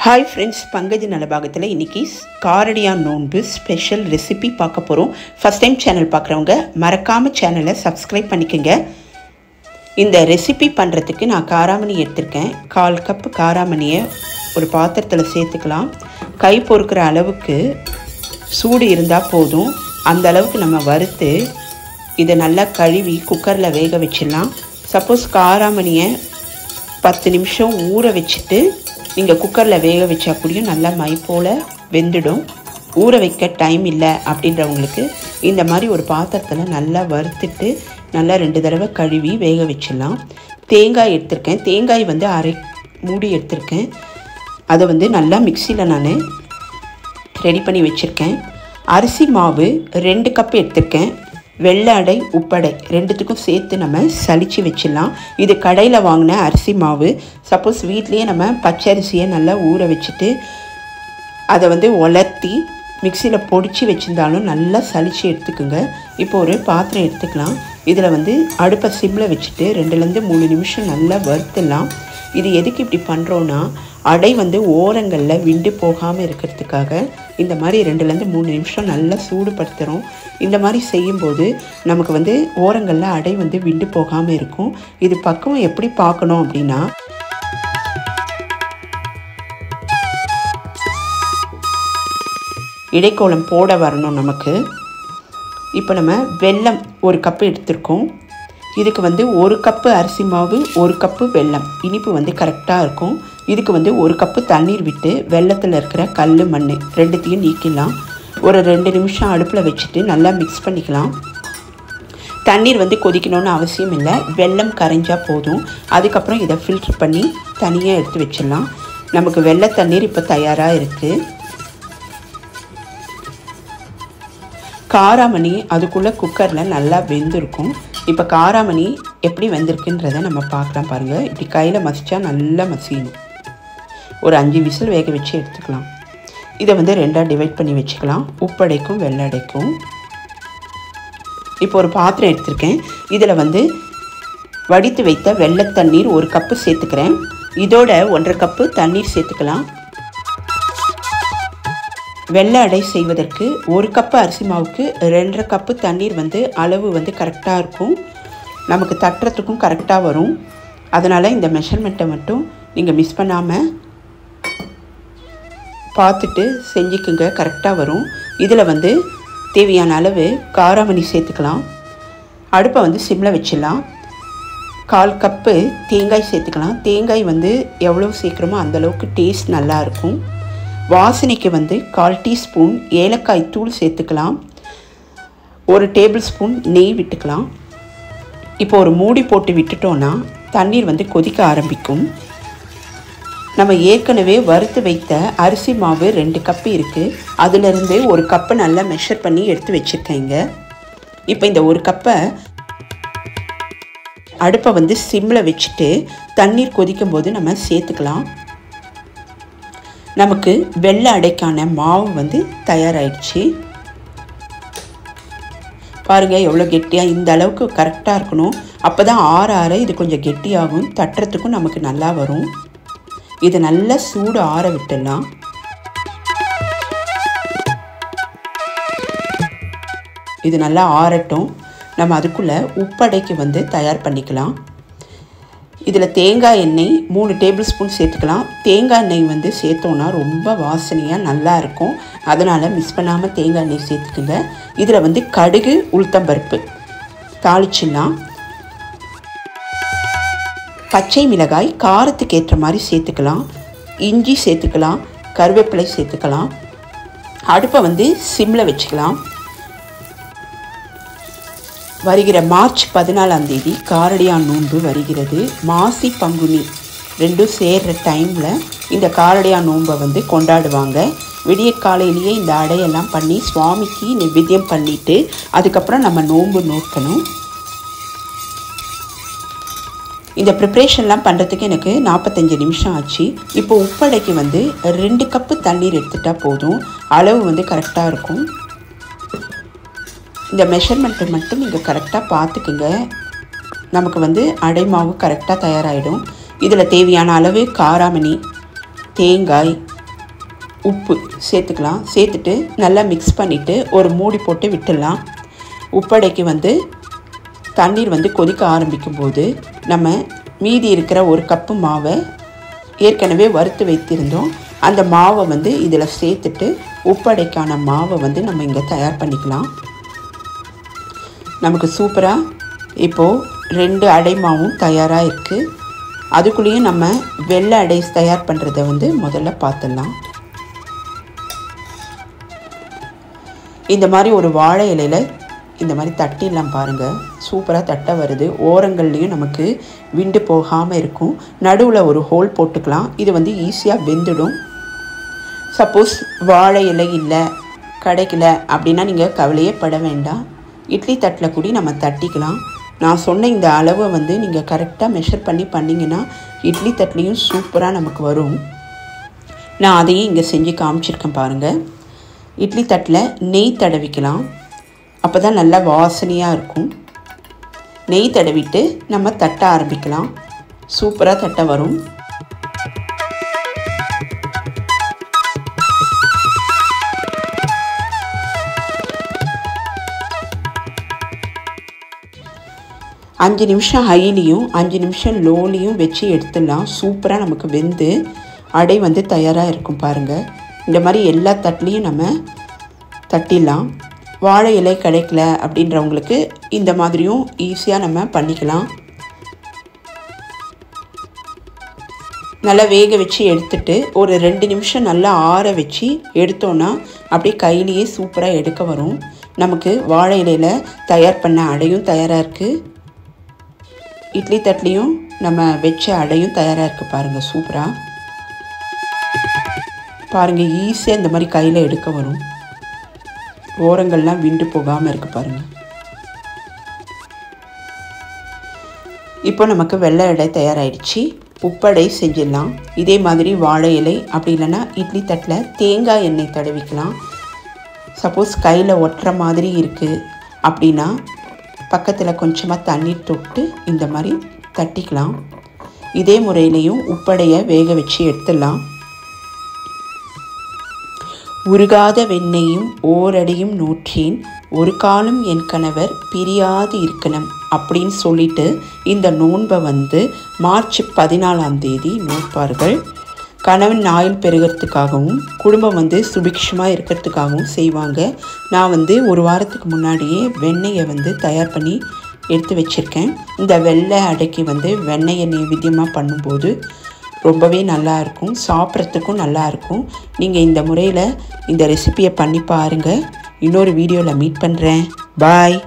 Hi friends, பங்கஜ நலபாகத்தில் இன்றைக்கி காரடியான் நோன்பு special recipe பார்க்க போகிறோம். ஃபஸ்ட் டைம் சேனல் பார்க்குறவங்க மறக்காமல் சேனலை சப்ஸ்கிரைப் பண்ணிக்கோங்க. இந்த ரெசிபி பண்ணுறதுக்கு நான் காராமணி எடுத்திருக்கேன். 1/4 கப்பு காராமணியை ஒரு பாத்திரத்தில் சேர்த்துக்கலாம். கை பொறுக்கிற அளவுக்கு சூடு இருந்தால் போதும். அந்த அளவுக்கு நம்ம வறுத்து இதை நல்லா கழுவி குக்கரில் வேக வச்சிடலாம். சப்போஸ் காராமணியை 10 நிமிஷம் ஊற வச்சுட்டு நீங்கள் குக்கரில் வேக வச்சா கூடயும் நல்லா மை போல் வெந்துடும். ஊற வைக்க டைம் இல்லை அப்படின்றவங்களுக்கு இந்த மாதிரி ஒரு பாத்திரத்தில் நல்லா வறுத்துட்டு நல்லா 2 தடவை கழுவி வேக வச்சிடலாம். தேங்காய் எடுத்திருக்கேன். தேங்காய் வந்து 1/2 மூடி எடுத்திருக்கேன். அதை நல்லா மிக்சியில் நான் ரெடி பண்ணி வச்சுருக்கேன். அரிசி மாவு 2 கப் எடுத்திருக்கேன். வெள்ளை அடை உப்படை 2த்துக்கும் சேர்த்து நம்ம சலிச்சு வச்சிடலாம். இது கடையில் வாங்கின அரிசி மாவு. சப்போஸ் வீட்லேயே நம்ம பச்சரிசியை நல்லா ஊற வச்சுட்டு அதை உலர்த்தி மிக்சியில் பொடிச்சு வச்சுருந்தாலும் நல்லா சலிச்சு எடுத்துக்குங்க. இப்போ ஒரு பாத்திரம் எடுத்துக்கலாம். இதில் அடுப்பை சிம்மில் வச்சுட்டு 2லேருந்து 3 நிமிஷம் நல்லா வறுத்துடலாம். இது எதுக்கு இப்படி பண்ணுறோன்னா அடை ஓரங்களில் விண்டு போகாமல் இருக்கிறதுக்காக இந்த மாதிரி 2லேருந்து 3 நிமிஷம் நல்லா சூடுபடுத்துகிறோம். இந்த மாதிரி செய்யும்போது நமக்கு ஓரங்களில் அடை விண்டு போகாமல் இருக்கும். இது பக்குவம் எப்படி பார்க்கணும் அப்படின்னா, இடைக்கோளம் போட வரணும் நமக்கு. இப்போ நம்ம வெல்லம் 1 கப்பு எடுத்திருக்கோம். இதுக்கு 1 கப்பு அரிசி மாவு, 1 கப்பு வெல்லம். இனிப்பு கரெக்டாக இருக்கும். இதுக்கு 1 கப்பு தண்ணீர் விட்டு வெல்லத்தில் இருக்கிற கல் மண் 2த்தையும் நீக்கிடலாம். ஒரு 2 நிமிஷம் அடுப்பில் வச்சுட்டு நல்லா மிக்ஸ் பண்ணிக்கலாம். தண்ணீர் கொதிக்கணும்னு அவசியம் இல்லை. வெல்லம் கரைஞ்சால் போதும். அதுக்கப்புறம் இதை ஃபில்ட்ரு பண்ணி தனியாக எடுத்து வச்சிடலாம். நமக்கு வெள்ளை தண்ணீர் இப்போ தயாராக இருக்குது. காராமணி அதுக்குள்ளே குக்கரில் நல்லா வெந்திருக்கும். இப்போ காராமணி எப்படி வெந்திருக்குன்றதை நம்ம பார்க்கலாம். பாருங்கள், இப்படி கையில் மசிச்சா நல்லா மசியணும். ஒரு 5 விசில் வேக வச்சு எடுத்துக்கலாம். இதை 2ஆக டிவைட் பண்ணி வச்சுக்கலாம். உப்படைக்கும் வெள்ளடைக்கும். இப்போ ஒரு பாத்திரம் எடுத்திருக்கேன். இதில் வடித்து வைத்த வெள்ளை தண்ணீர் 1 கப்பு சேர்த்துக்கிறேன். இதோட 1/2 கப்பு தண்ணீர் சேர்த்துக்கலாம். வெள்ளை அடை செய்வதற்கு 1 கப்பு அரிசி மாவுக்கு 2.5 கப்பு தண்ணீர் அளவு கரெக்டாக இருக்கும். நமக்கு தட்டுறதுக்கும் கரெக்டாக வரும். அதனால் இந்த மெஷர்மெண்ட்டை மட்டும் நீங்கள் மிஸ் பண்ணாமல் பார்த்துட்டு செஞ்சுக்குங்க, கரெக்டாக வரும். இதில் தேவையான அளவு காராமணி சேர்த்துக்கலாம். அடுப்பை சிம்மில் வச்சிடலாம். 1/4 கப்பு தேங்காய் சேர்த்துக்கலாம். தேங்காய் எவ்வளோ சேர்க்குறோமோ அந்தளவுக்கு டேஸ்ட் நல்லாயிருக்கும். வாசனைக்கு 1/4 டீஸ்பூன் ஏலக்காய் தூள் சேர்த்துக்கலாம். 1 டேபிள் ஸ்பூன் நெய் விட்டுக்கலாம். இப்போ ஒரு மூடி போட்டு விட்டுட்டோன்னா தண்ணீர் கொதிக்க ஆரம்பிக்கும். நம்ம ஏற்கனவே வறுத்து வைத்த அரிசி மாவு 2 கப்பு இருக்குது. அதிலிருந்து 1 கப்பு நல்லா மெஷர் பண்ணி எடுத்து வச்சுருக்கேங்க. இப்போ இந்த 1 கப்பை அடுப்பை சிம்மில் வச்சுட்டு தண்ணீர் கொதிக்கும் போது நம்ம சேர்த்துக்கலாம். நமக்கு வெள்ளை அடைக்கான மாவு தயாராகிடுச்சு. பாருங்கள் எவ்வளோ கெட்டியாக, இந்த அளவுக்கு கரெக்டாக இருக்கணும். அப்போ தான் ஆற இது கொஞ்சம் கெட்டியாகும். தட்டுறதுக்கும் நமக்கு நல்லா வரும். இதை நல்லா சூடு ஆற விட்டுடலாம். இது நல்லா ஆறட்டும். நம்ம அதுக்குள்ளே உப்படைக்கு தயார் பண்ணிக்கலாம். இதில் தேங்காய் எண்ணெய் 3 டேபிள் ஸ்பூன் சேர்த்துக்கலாம். தேங்காய் எண்ணெய் சேர்த்தோன்னா ரொம்ப வாசனையாக நல்லா இருக்கும். அதனால் மிஸ் பண்ணாமல் தேங்காய் எண்ணெய் சேர்த்துக்குங்க. இதில் கடுகு உளுத்தம்பருப்பு தாளிச்சிடலாம். பச்சை மிளகாய் காரத்துக்கு ஏற்ற மாதிரி சேர்த்துக்கலாம். இஞ்சி சேர்த்துக்கலாம். கருவேப்பிலை சேர்த்துக்கலாம். அடுப்பை சிம்மில் வச்சுக்கலாம். வருகிற மார்ச் 14ஆம் தேதி காரடியான் நோன்பு வருகிறது. மாசி பங்குனி 2ம் சேர்கிற டைமில் இந்த காரடியான் நோன்பை கொண்டாடுவாங்க. விடிய காலையிலேயே இந்த அடையெல்லாம் பண்ணி சுவாமிக்கு நிவேத்தியம் பண்ணிவிட்டு அதுக்கப்புறம் நம்ம நோன்பு நோக்கணும். இந்த ப்ரிப்ரேஷன்லாம் பண்ணுறதுக்கு எனக்கு 45 நிமிஷம் ஆச்சு. இப்போ உப்படைக்கு 2 கப்பு தண்ணீர் எடுத்துட்டால் போதும். அளவு கரெக்டாக இருக்கும். இந்த மெஷர்மெண்ட்டை மட்டும் நீங்கள் கரெக்டாக பார்த்துக்குங்க. நமக்கு அடை மாவு கரெக்டாக தயாராகிடும். இதில் தேவையான அளவு காராமணி, தேங்காய், உப்பு சேர்த்துக்கலாம். சேர்த்துட்டு நல்லா மிக்ஸ் பண்ணிவிட்டு ஒரு மூடி போட்டு விட்டுடலாம். உப்படைக்கு வந்து தண்ணீர் வந்து கொதிக்க ஆரம்பிக்கும் போது நம்ம மீதி இருக்கிற ஒரு கப்பு மாவை ஏற்கனவே வறுத்து வைத்திருந்தோம். அந்த மாவை வந்து இதில் சேர்த்துட்டு உப்படைக்கான மாவை வந்து நம்ம இங்கே தயார் பண்ணிக்கலாம். நமக்கு சூப்பராக இப்போது 2 அடை மாவும் தயாராக இருக்குது. அதுக்குள்ளேயும் நம்ம வெள்ளை அடை தயார் பண்ணுறதை வந்து முதல்ல பார்த்துடலாம். இந்த மாதிரி ஒரு வாழை இலையில் இந்த மாதிரி தட்டிடலாம். பாருங்கள், சூப்பராக தட்ட வருது. ஓரங்கள்லேயும் நமக்கு விண்டு போகாமல் இருக்கும். நடுவில் ஒரு ஹோல் போட்டுக்கலாம். இது வந்து ஈஸியாக வெந்துடும். சப்போஸ் வாழை இலை இல்லை, கிடைக்கல அப்படின்னா நீங்கள் கவலையே பட வேண்டாம். இட்லி தட்டில் கூடி நம்ம தட்டிக்கலாம். நான் சொன்ன இந்த அளவை வந்து நீங்கள் கரெக்டாக மெஷர் பண்ணி பண்ணிங்கன்னா இட்லி தட்டிலையும் சூப்பராக நமக்கு வரும். நான் அதையும் இங்கே செஞ்சு காமிச்சிருக்கேன் பாருங்கள். இட்லி தட்டில் நெய் தடவிக்கலாம். அப்போ தான் நல்லா வாசனையாக இருக்கும். நெய் தடவிட்டு நம்ம தட்ட ஆரம்பிக்கலாம். சூப்பராக தட்ட வரும். அஞ்சு நிமிஷம் ஹைலியும் 5 நிமிஷம் லோலையும் வச்சு எடுத்துடலாம். சூப்பராக நமக்கு வெந்து அடை வந்து தயாராக இருக்கும். பாருங்கள், இந்த மாதிரி எல்லா தட்டுலேயும் நம்ம தட்டிடலாம். வாழை இலை கிடைக்கல அப்படின்றவங்களுக்கு இந்த மாதிரியும் ஈஸியாக நம்ம பண்ணிக்கலாம். நல்லா வேக வச்சு எடுத்துட்டு ஒரு 2 நிமிஷம் நல்லா ஆற வச்சு எடுத்தோன்னா அப்படியே கையிலேயே சூப்பராக எடுக்க வரும். நமக்கு வாழை இலையில் தயார் பண்ண அடையும் தயாராக இருக்குது. இட்லி தட்டிலையும் நம்ம வச்ச அடையும் தயாராக இருக்குது. பாருங்கள், சூப்பராக பாருங்கள். ஈஸியாக இந்த மாதிரி கையில் எடுக்க வரும். ஓரங்கள்லாம் விண்டு போகாமல் இருக்குது பாருங்கள். இப்போ நமக்கு வெள்ளை அடை தயாராகிடுச்சு. உப்படை செஞ்சிடலாம். இதே மாதிரி வாழை இலை அப்படி இல்லைன்னா இட்லி தட்டில் தேங்காய் எண்ணெய் தடவிக்கலாம். சப்போஸ் கையில் ஒட்டுற மாதிரி இருக்குது அப்படின்னா பக்கத்தில் கொஞ்சமாக தண்ணீர் தொட்டு இந்த மாதிரி தட்டிக்கலாம். இதே முறையிலையும் உப்படையை வேக வச்சு எடுத்துடலாம். உருகாத வெண்ணெயும் ஓரடியும் நூற்றேன், ஒரு காலம் என் கணவர் பிரியாது இருக்கணும் அப்படின்னு சொல்லிட்டு இந்த நோன்பை வந்து மார்ச் 14ஆம் தேதி நோட்பார்கள். கணவன் ஆயுள் பெருகிறதுக்காகவும் குடும்பம் வந்து சுபிக்ஷமாக இருக்கிறதுக்காகவும் செய்வாங்க. நான் வந்து ஒரு வாரத்துக்கு முன்னாடியே வெண்ணெயை வந்து தயார் பண்ணி எடுத்து வச்சுருக்கேன். இந்த வெள்ளை அடைக்கு வந்து வெண்ணெயை நைவேத்தியமாக பண்ணும்போது ரொம்பவே நல்லாயிருக்கும். சாப்பிட்றதுக்கும் நல்லாயிருக்கும். நீங்கள் இந்த முறையில் இந்த ரெசிபியை பண்ணி பாருங்கள். இன்னொரு வீடியோவில் மீட் பண்ணுறேன். பாய்.